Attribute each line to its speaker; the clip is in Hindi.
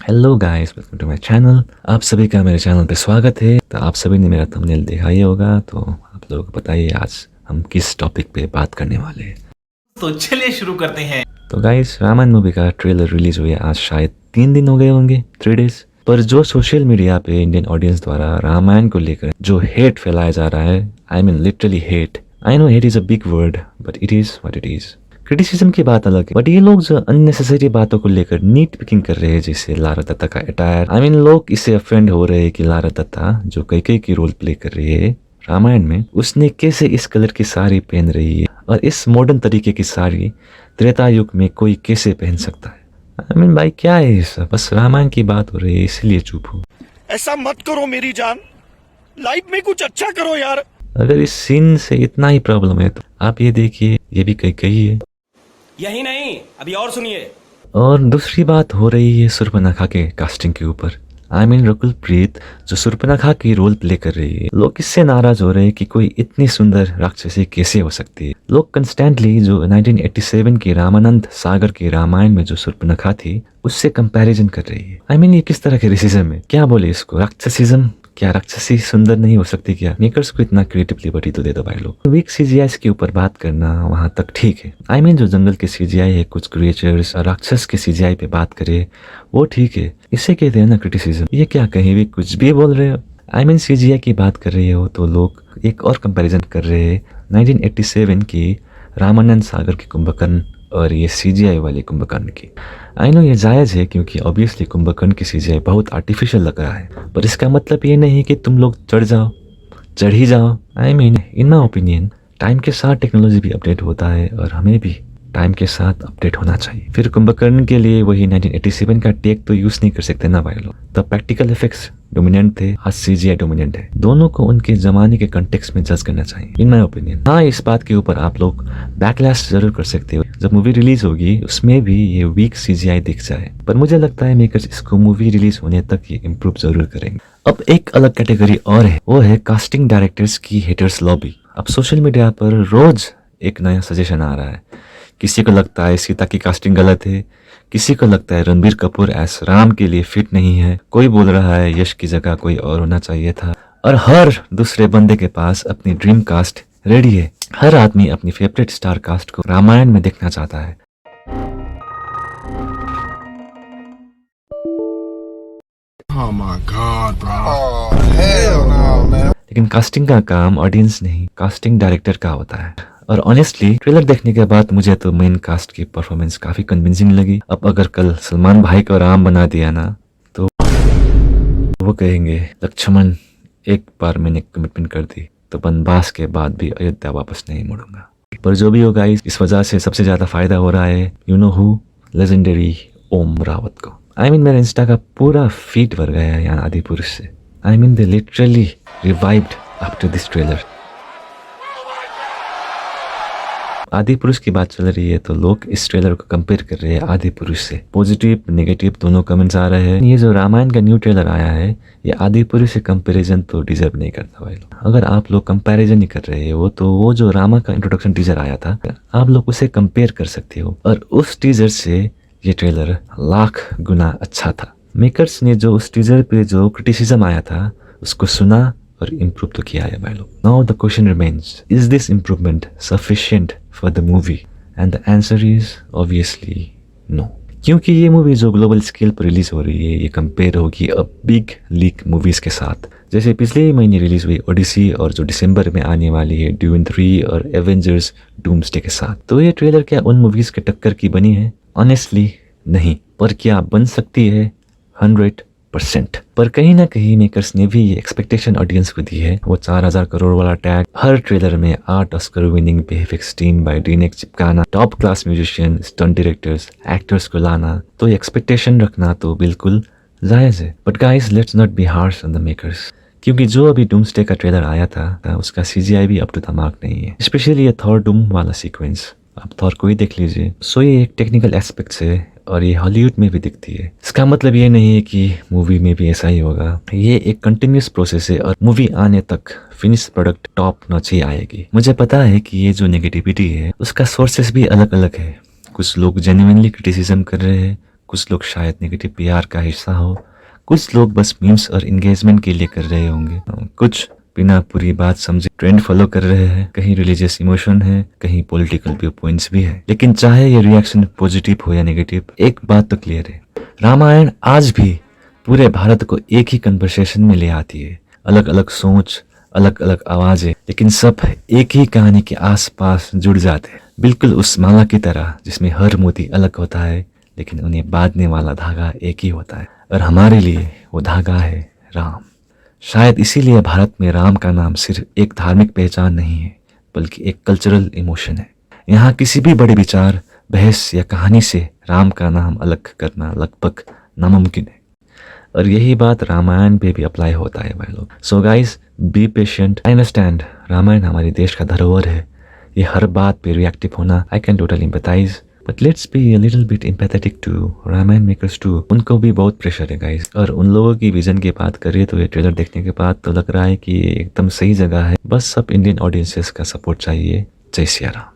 Speaker 1: Hello guys, welcome to my channel. आप सभी का मेरे चैनल पे स्वागत है। तो आप सभी ने मेरा थंबनेल देखा ही होगा, तो आप लोगों को पता ही है आज हम किस टॉपिक पे बात करने वाले हैं।
Speaker 2: तो चलिए शुरू करते हैं।
Speaker 1: तो गाइस, रामायण मूवी का ट्रेलर रिलीज हुए आज शायद 3 दिन हो गए होंगे, 3 डेज। पर जो सोशल मीडिया पे इंडियन ऑडियंस द्वारा रामायण को लेकर जो हेट फैलाया जा रहा है, I mean literally hate. I know hate is a big word, but it is what it is. Criticism की बात अलग है, बट ये लोग जो अननेसेसरी बातों को लेकर नीट पिकिंग कर रहे हैं, जैसे लारा दत्ता का अटायर। आई मीन लोग इससे अफेंड हो रहे हैं कि लारा दत्ता जो कैकेयी की रोल प्ले कर रही है रामायण में, उसने कैसे इस कलर की साड़ी पहन रही है और इस मॉडर्न तरीके की साड़ी त्रेता युग में कोई कैसे पहन सकता है। आई मीन भाई क्या है ये सब? बस रामायण की बात हो रही है इसलिए चुप हो।
Speaker 3: ऐसा मत करो मेरी जान, लाइफ में कुछ अच्छा करो यार।
Speaker 1: अगर इस सीन से इतना ही प्रॉब्लम है तो आप ये देखिए, ये भी कैकेयी है।
Speaker 2: यही नहीं, अभी और सुनिए।
Speaker 1: और दूसरी बात हो रही है सुर्पनखा के कास्टिंग के ऊपर। आई मीन रकुल प्रीत जो सुर्पनखा की रोल प्ले कर रही है, लोग इससे नाराज हो रहे हैं कि कोई इतनी सुंदर राक्षसी कैसे हो सकती है। लोग कंस्टेंटली जो 1987 की रामानंद सागर की रामायण में जो सुर्पनखा थी उससे कंपैरिजन कर रही है। आई मीन ये किस तरह के रेसिज्म है? क्या बोले इसको, राक्षसिज्म? क्या राक्षसी सुंदर नहीं हो सकती क्या? मेकर्स को इतना क्रिएटिव लिबर्टी तो दे दो भाई लोग। वीक सीजीआई के ऊपर बात करना वहां तक ठीक है। आई मीन जो जंगल के सीजीआई है, कुछ क्रिएचर्स राक्षस के सीजीआई पे बात करे वो ठीक है, इसे कहते हैं ना क्रिटिसिज्म। ये क्या कहीं भी कुछ भी बोल रहे हो? आई मीन सीजीआई की बात कर रही हो तो लोग एक और कंपैरिजन कर रहे हैं 1987 की रामानंद सागर की कुंभकर्ण और ये सीजीआई वाली कुंभकर्ण की। आई नो ये जायज़ है क्योंकि ऑब्वियसली कुंभकर्ण की सीजीआई बहुत आर्टिफिशियल लग रहा है, पर इसका मतलब ये नहीं कि तुम लोग चढ़ ही जाओ। I mean in my opinion time के साथ टेक्नोलॉजी भी अपडेट होता है और हमें भी टाइम के साथ अपडेट होना चाहिए। फिर कुंभकर्ण के लिए वही 1987 का टेक तो यूज नहीं कर सकते ना भाई लोग। तब प्रैक्टिकल इफेक्ट्स डोमिनेंट थे, आज सीजीआई डोमिनेंट है। दोनों को उनके जमाने के कंटेक्स्ट में जज करना चाहिए इन माय ओपिनियन। हाँ, इस बात के ऊपर आप लोग बैकलैश जरूर कर सकते हो। जब मूवी रिलीज होगी उसमें भी ये वीक सीजीआई दिख जाए, पर मुझे लगता है मेकर्स इसको मूवी रिलीज होने तक ये इम्प्रूव जरूर करेंगे। अब एक अलग कैटेगरी और है, वो है कास्टिंग डायरेक्टर्स की हेटर्स लॉबी। अब सोशल मीडिया पर रोज एक नया सजेशन आ रहा है। किसी को लगता है सीता की कास्टिंग गलत है, किसी को लगता है रणबीर कपूर एस राम के लिए फिट नहीं है, कोई बोल रहा है यश की जगह कोई और होना चाहिए था, और हर दूसरे बंदे के पास अपनी ड्रीम कास्ट रेडी है। हर आदमी अपनी फेवरेट स्टार कास्ट को रामायण में देखना चाहता है।
Speaker 3: Oh my God, bro. Oh hell no, man.
Speaker 1: लेकिन कास्टिंग का काम ऑडियंस नहीं, कास्टिंग डायरेक्टर का होता है। और ऑनेस्टली ट्रेलर देखने के बाद मुझे तो मेन कास्ट की परफॉर्मेंस काफी कन्विंसिंग लगी। अब अगर कल सलमान भाई को राम बना दिया ना तो वो कहेंगे लक्ष्मण एक बार मैंने कमिटमेंट कर दी तो बनवास के बाद भी अयोध्या वापस नहीं मुड़ूंगा। पर जो भी होगा इस वजह से सबसे ज्यादा फायदा हो रहा है यू नो हु, लेजेंडरी ओम रावत को। आई मीन मेरा इंस्टा का पूरा फीड भर गया है यहाँ आदि पुरुष से। I mean they literally revived after this trailer. आदि पुरुष की बात चल रही है तो लोग इस ट्रेलर को कंपेयर कर रहे हैं आदि पुरुष से। पॉजिटिव नेगेटिव दोनों कमेंट्स आ रहे हैं। ये जो रामायण का न्यू ट्रेलर आया है ये आदि पुरुष से कंपैरिजन तो डिजर्व नहीं करता भाई लोग। अगर आप लोग कंपैरिजन ही कर रहे हो तो वो जो रामा का इंट्रोडक्शन टीजर आया था आप लोग उसे कंपेयर कर सकते हो, और उस टीजर से ये ट्रेलर लाख गुना अच्छा था। मेकर्स ने जो उस टीजर पे जो क्रिटिसिज्म आया था उसको सुना और इम्प्रूव तो किया है भाई लोग। Now the question remains, is this improvement sufficient for the movie? And the answer is obviously no, क्योंकि ये मूवी जो ग्लोबल स्केल पर रिलीज हो रही है ये कंपेयर होगी अब बिग लीग मूवीज के साथ। जैसे पिछले महीने रिलीज हुई ओडिसी और जो दिसंबर में आने वाली है ड्यून 3 और एवेंजर्स डूम्सडे के साथ। तो ये ट्रेलर क्या उन मूवीज के टक्कर की बनी है? ऑनेस्टली नहीं, पर क्या बन सकती है? 100%। पर कहीं ना कहीं मेकर्स ने भी ये एक्सपेक्टेशन ऑडियंस को दी है। वो 4000 करोड़ वाला टैग, हर ट्रेलर में 8 Oscar winning VFX team by DNEG चिपकाना, top class musician, stunt directors, actors को लाना, तो ये एक्सपेक्टेशन रखना तो बिल्कुल जायज है। But guys let's not be harsh on the makers, क्योंकि जो अभी डूम्सडे का ट्रेलर आया था उसका सीजीआई भी अप टू द मार्क नहीं है। स्पेशली ये थॉर डूम वाला सीक्वेंस, आप थॉर को ही देख लीजिए। सो ये एक टेक्निकल एस्पेक्ट है और ये हॉलीवुड में भी दिखती है। इसका मतलब ये नहीं है कि मूवी में भी ऐसा ही होगा। ये एक कंटिन्यूस प्रोसेस है और मूवी आने तक फिनिश प्रोडक्ट टॉप नॉच ही आएगी। मुझे पता है कि ये जो नेगेटिविटी है उसका सोर्सेस भी अलग अलग है। कुछ लोग जेन्युइनली क्रिटिसिज्म कर रहे हैं, कुछ लोग शायद नेगेटिव पीआर का हिस्सा हो, कुछ लोग बस मीम्स और एंगेजमेंट के लिए कर रहे होंगे, कुछ बिना पूरी बात समझे ट्रेंड फॉलो कर रहे हैं, कहीं रिलीजियस इमोशन है, कहीं पॉलिटिकल व्यू पॉइंट्स भी है। लेकिन चाहे ये रिएक्शन पॉजिटिव हो या नेगेटिव, एक बात तो क्लियर है, रामायण आज भी पूरे भारत को एक ही कन्वर्सेशन में ले आती है। अलग अलग सोच, अलग अलग आवाजें, लेकिन सब एक ही कहानी के आसपास जुड़ जाते हैं, बिल्कुल उस माला की तरह जिसमें हर मोती अलग होता है लेकिन उन्हें बांधने वाला धागा एक ही होता है। और हमारे लिए वो धागा है राम। शायद इसीलिए भारत में राम का नाम सिर्फ एक धार्मिक पहचान नहीं है, बल्कि एक कल्चरल इमोशन है। यहाँ किसी भी बड़े विचार, बहस या कहानी से राम का नाम अलग करना लगभग नामुमकिन है। और यही बात रामायण पे भी अप्लाई होता है भाई लोग। So guys, be patient. I understand Ramayan हमारे देश का धरोहर है, ये हर बात पे रिएक्टिव होना I can totally empathise, but let's be a little bit empathetic to Ramayan makers too. उनको भी बहुत प्रेशर है गाइस, और उन लोगों की विजन की बात करिए तो ये ट्रेलर देखने के बाद तो लग रहा है कि ये एकदम सही जगह है। बस सब इंडियन ऑडियंसेस का सपोर्ट चाहिए। जय सिया राम।